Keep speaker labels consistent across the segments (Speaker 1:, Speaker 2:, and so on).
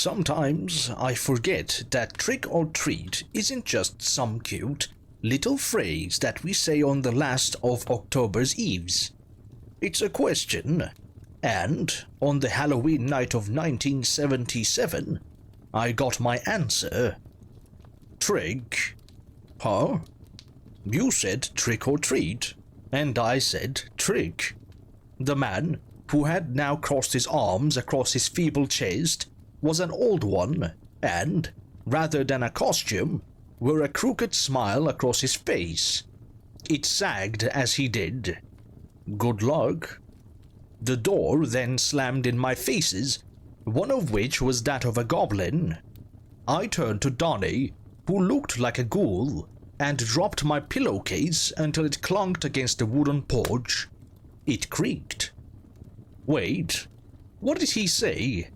Speaker 1: Sometimes I forget that trick or treat isn't just some cute little phrase that we say on the last of October's Eves. It's a question, and on the Halloween night of 1977, I got my answer. Trick? Huh? You said trick or treat, and I said trick. The man, who had now crossed his arms across his feeble chest, was an old one, and, rather than a costume, wore a crooked smile across his face. It sagged as he did. Good luck. The door then slammed in my faces, one of which was that of a goblin. I turned to Donnie, who looked like a ghoul, and dropped my pillowcase until it clunked against the wooden porch. It creaked. Wait, what did he say?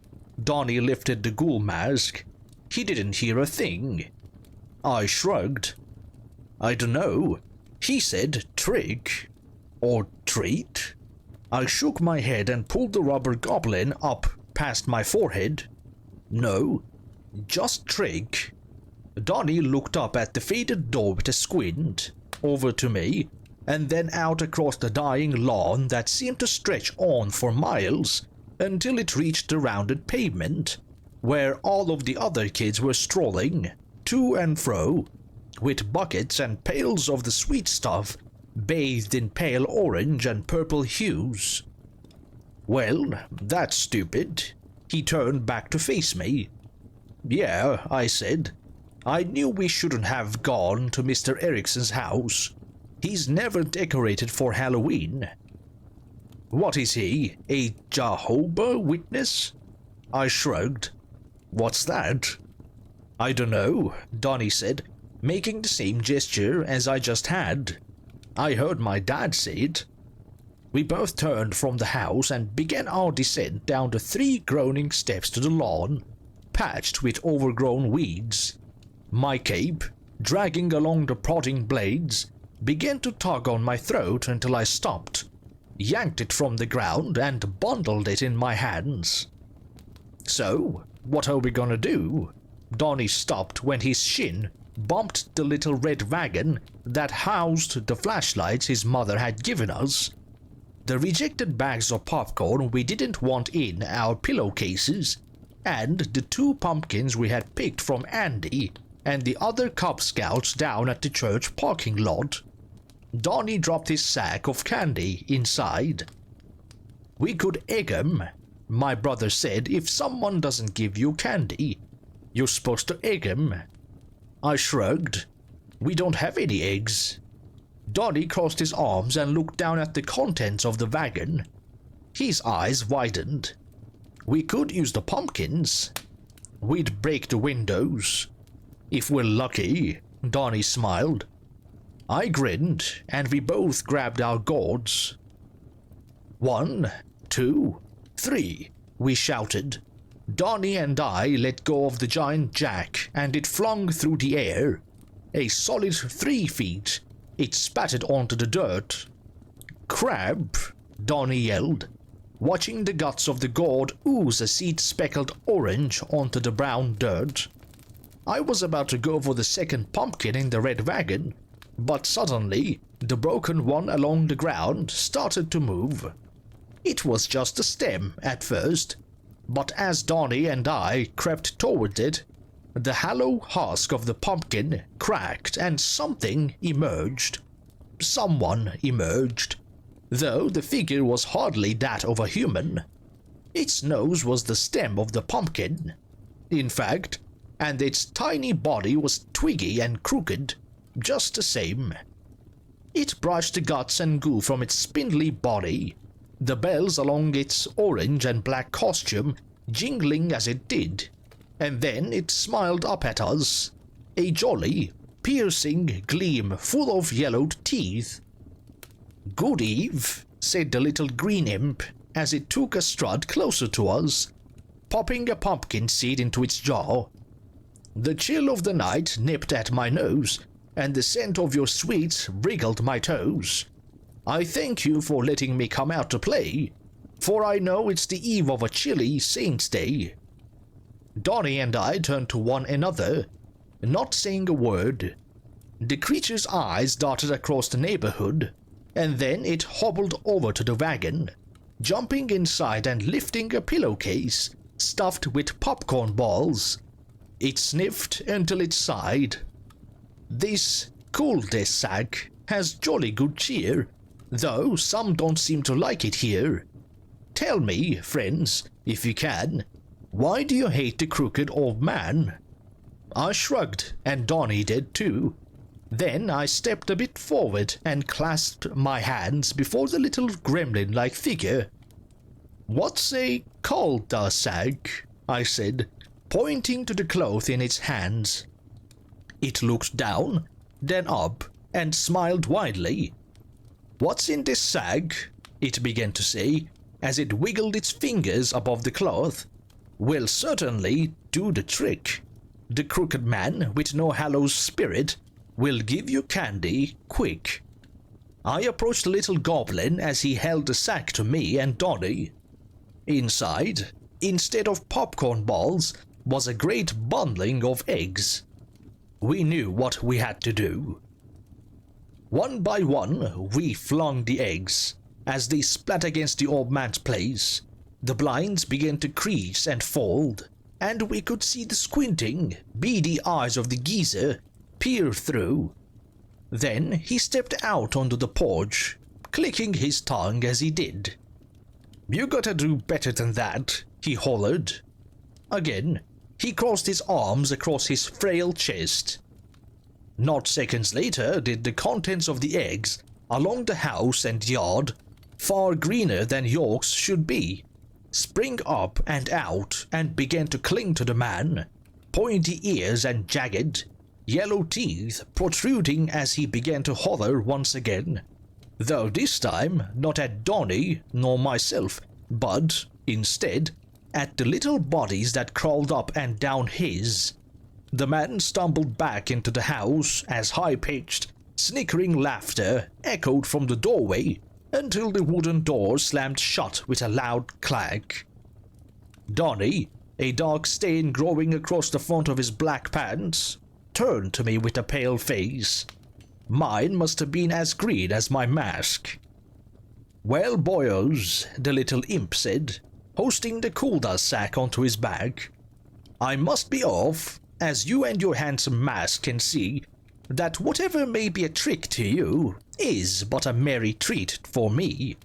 Speaker 1: Donnie lifted the ghoul mask. He didn't hear a thing. I shrugged. I dunno. He said trick. Or treat? I shook my head and pulled the rubber goblin up past my forehead. No, just trick. Donnie looked up at the faded door with a squint, over to me, and then out across the dying lawn that seemed to stretch on for miles until it reached the rounded pavement, where all of the other kids were strolling, to and fro, with buckets and pails of the sweet stuff bathed in pale orange and purple hues. Well, that's stupid. He turned back to face me. Yeah, I said. I knew we shouldn't have gone to Mr. Erickson's house. He's never decorated for Halloween. What is he, a Jehovah's Witness? I shrugged. What's that? I dunno, Donnie said, making the same gesture as I just had. I heard my dad say it. We both turned from the house and began our descent down the 3 groaning steps to the lawn, patched with overgrown weeds. My cape, dragging along the prodding blades, began to tug on my throat until I stopped, yanked it from the ground and bundled it in my hands. So, what are we gonna do? Donnie stopped when his shin bumped the little red wagon that housed the flashlights his mother had given us. The rejected bags of popcorn we didn't want in our pillowcases, and the 2 pumpkins we had picked from Andy and the other Cub Scouts down at the church parking lot. Donnie dropped his sack of candy inside. We could egg 'em, my brother said. If someone doesn't give you candy, you're supposed to egg 'em. I shrugged. We don't have any eggs. Donnie crossed his arms and looked down at the contents of the wagon. His eyes widened. We could use the pumpkins. We'd break the windows. If we're lucky, Donnie smiled. I grinned, and we both grabbed our gourds. 1, 2, 3, we shouted. Donnie and I let go of the giant jack, and it flung through the air. A solid 3 feet. It spattered onto the dirt. Crab, Donnie yelled, watching the guts of the gourd ooze a seed-speckled orange onto the brown dirt. I was about to go for the second pumpkin in the red wagon, but suddenly the broken one along the ground started to move. It was just a stem at first, but as Donnie and I crept toward it, the hollow husk of the pumpkin cracked and something emerged. Someone emerged, though the figure was hardly that of a human. Its nose was the stem of the pumpkin, in fact, and its tiny body was twiggy and crooked, just the same. It brushed the guts and goo from its spindly body, the bells along its orange and black costume jingling as it did, and then it smiled up at us, a jolly, piercing gleam full of yellowed teeth. "Good eve," said the little green imp as it took a strut closer to us, popping a pumpkin seed into its jaw. The chill of the night nipped at my nose, and the scent of your sweets wriggled my toes. I thank you for letting me come out to play, for I know it's the eve of a chilly Saint's Day. Donny and I turned to one another, not saying a word. The creature's eyes darted across the neighborhood, and then it hobbled over to the wagon, jumping inside and lifting a pillowcase stuffed with popcorn balls. It sniffed until it sighed. This Culda sack has jolly good cheer, though some don't seem to like it here. Tell me, friends, if you can, why do you hate the crooked old man? I shrugged, and Donny did too. Then I stepped a bit forward and clasped my hands before the little gremlin-like figure. "What's a Culda sack?" I said, pointing to the cloth in its hands. It looked down, then up, and smiled widely. "What's in this sack?" it began to say, as it wiggled its fingers above the cloth. "Will certainly do the trick. The crooked man with no hallow's spirit will give you candy quick." I approached the little goblin as he held the sack to me and Donny. Inside, instead of popcorn balls, was a great bundling of eggs. We knew what we had to do. One by one, we flung the eggs. As they splat against the old man's place, the blinds began to crease and fold, and we could see the squinting, beady eyes of the geezer peer through. Then he stepped out onto the porch, clicking his tongue as he did. "You gotta do better than that," he hollered. Again, he crossed his arms across his frail chest. Not seconds later did the contents of the eggs along the house and yard, far greener than York's should be, spring up and out and began to cling to the man, pointy ears and jagged, yellow teeth protruding as he began to holler once again, though this time not at Donny nor myself, but, instead, at the little bodies that crawled up and down his. The man stumbled back into the house as high-pitched, snickering laughter echoed from the doorway until the wooden door slammed shut with a loud clack. Donny, a dark stain growing across the front of his black pants, turned to me with a pale face. Mine must have been as green as my mask. "Well, boyos," the little imp said, hoisting the Culda sack onto his back, "I must be off, as you and your handsome mask can see that whatever may be a trick to you is but a merry treat for me.